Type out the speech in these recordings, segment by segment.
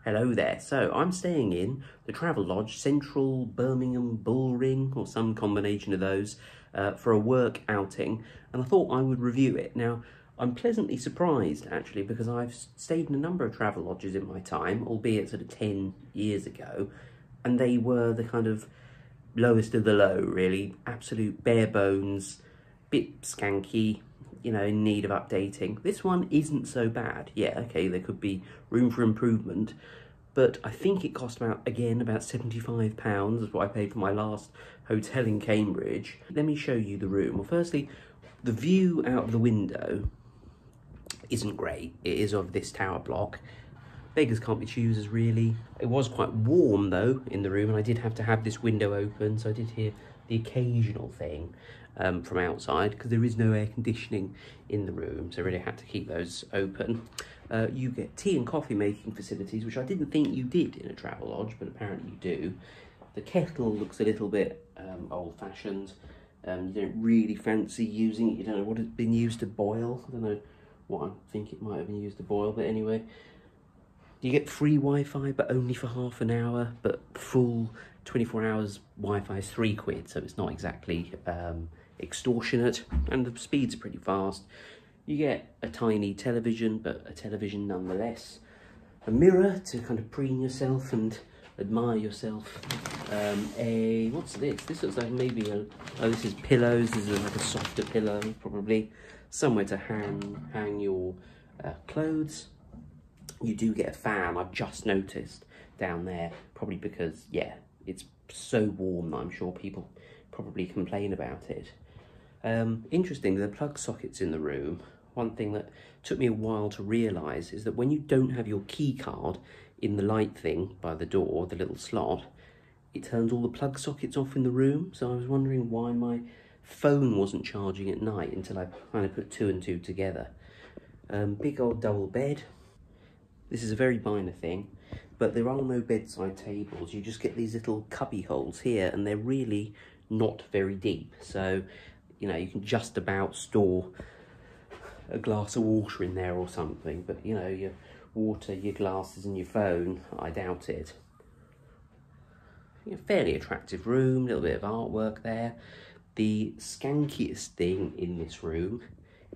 Hello there. So I'm staying in the Travelodge Central Birmingham Bullring or some combination of those for a work outing, and I thought I would review it. Now, I'm pleasantly surprised actually because I've stayed in a number of Travelodges in my time, albeit sort of 10 years ago, and they were the kind of lowest of the low, really. Absolute bare bones, bit skanky, you know, in need of updating. This one isn't so bad. Yeah, okay, there could be room for improvement, but I think it cost about £75 is what I paid for my last hotel in Cambridge. Let me show you the room. Well, firstly, the view out of the window isn't great. It is of this tower block. Beggars can't be choosers, really. It was quite warm, though, in the room, and I did have to have this window open, so I did hear the occasional thing from outside, because there is no air conditioning in the room, so I really had to keep those open. You get tea and coffee making facilities, which I didn't think you did in a Travelodge, but apparently you do. The kettle looks a little bit old-fashioned. You don't really fancy using it. You don't know what it's been used to boil. I don't know what I think it might have been used to boil, but anyway. You get free Wi-Fi, but only for half an hour, but full 24 hours Wi-Fi is £3, so it's not exactly extortionate, and the speeds are pretty fast. You get a tiny television, but a television nonetheless. A mirror to kind of preen yourself and admire yourself. What's this? This looks like maybe oh, this is pillows. This is like a softer pillow, probably. Somewhere to hang your clothes. You do get a fan, I've just noticed, down there. Probably because, yeah, it's so warm that I'm sure people probably complain about it. Interesting, the plug sockets in the room. One thing that took me a while to realise is that when you don't have your key card in the light thing by the door, the little slot, it turns all the plug sockets off in the room. So I was wondering why my phone wasn't charging at night until I kind of put two and two together. Big old double bed. This is a very minor thing, but there are no bedside tables. You just get these little cubby holes here, and they're really not very deep. So, you know, you can just about store a glass of water in there or something, but, you know, your water, your glasses and your phone, I doubt it. Fairly attractive room, a little bit of artwork there. The skankiest thing in this room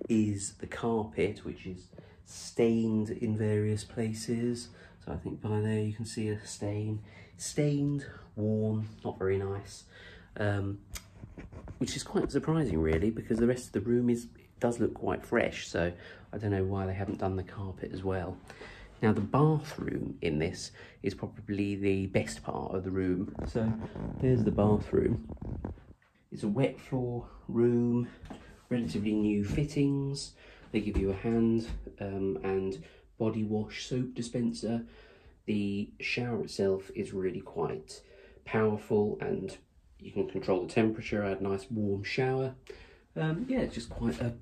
is the carpet, which is stained in various places. So I think by there you can see a stain. Stained, worn, not very nice. Which is quite surprising, really, because the rest of the room does look quite fresh. So I don't know why they haven't done the carpet as well. Now, the bathroom in this is probably the best part of the room. So there's the bathroom. It's a wet floor room, relatively new fittings. They give you a hand and body wash soap dispenser. The shower itself is really quite powerful, and you can control the temperature. I had a nice warm shower. Yeah, it's just quite a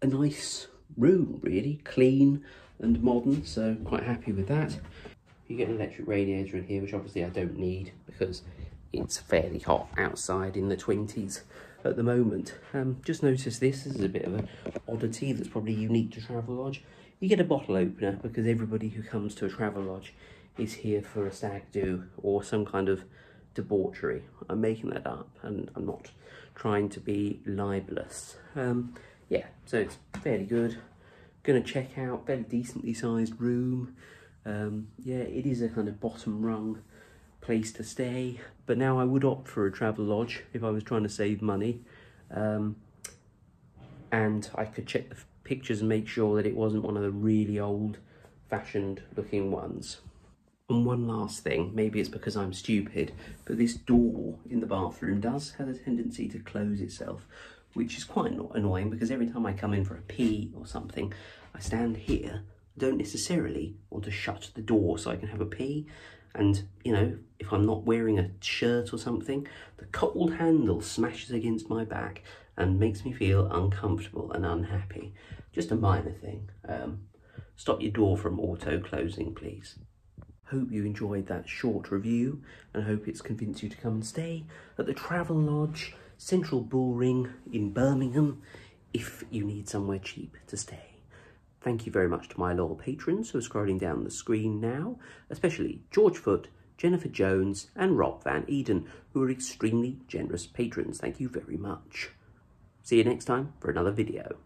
nice room, really. Clean and modern, so quite happy with that. You get an electric radiator in here, which obviously I don't need because it's fairly hot outside in the 20s at the moment. Just noticed this is a bit of an oddity that's probably unique to Travelodge. You get a bottle opener because everybody who comes to a Travelodge is here for a stag do or some kind of debauchery. I'm making that up, and I'm not trying to be libelous. Yeah, so it's fairly good. Gonna check out, fairly decently sized room. Yeah, it is a kind of bottom rung place to stay, but now I would opt for a Travelodge if I was trying to save money, and I could check the pictures and make sure that it wasn't one of the really old fashioned looking ones. And one last thing, maybe it's because I'm stupid, but this door in the bathroom does have a tendency to close itself, which is quite annoying because every time I come in for a pee or something, I stand here, don't necessarily want to shut the door so I can have a pee. And, you know, if I'm not wearing a shirt or something, the cold handle smashes against my back and makes me feel uncomfortable and unhappy. Just a minor thing. Stop your door from auto-closing, please. Hope you enjoyed that short review, and hope it's convinced you to come and stay at the Travelodge Central Bullring in Birmingham if you need somewhere cheap to stay. Thank you very much to my loyal patrons who are scrolling down the screen now, especially George Foote, Jennifer Jones and Rob Van Eden, who are extremely generous patrons. Thank you very much. See you next time for another video.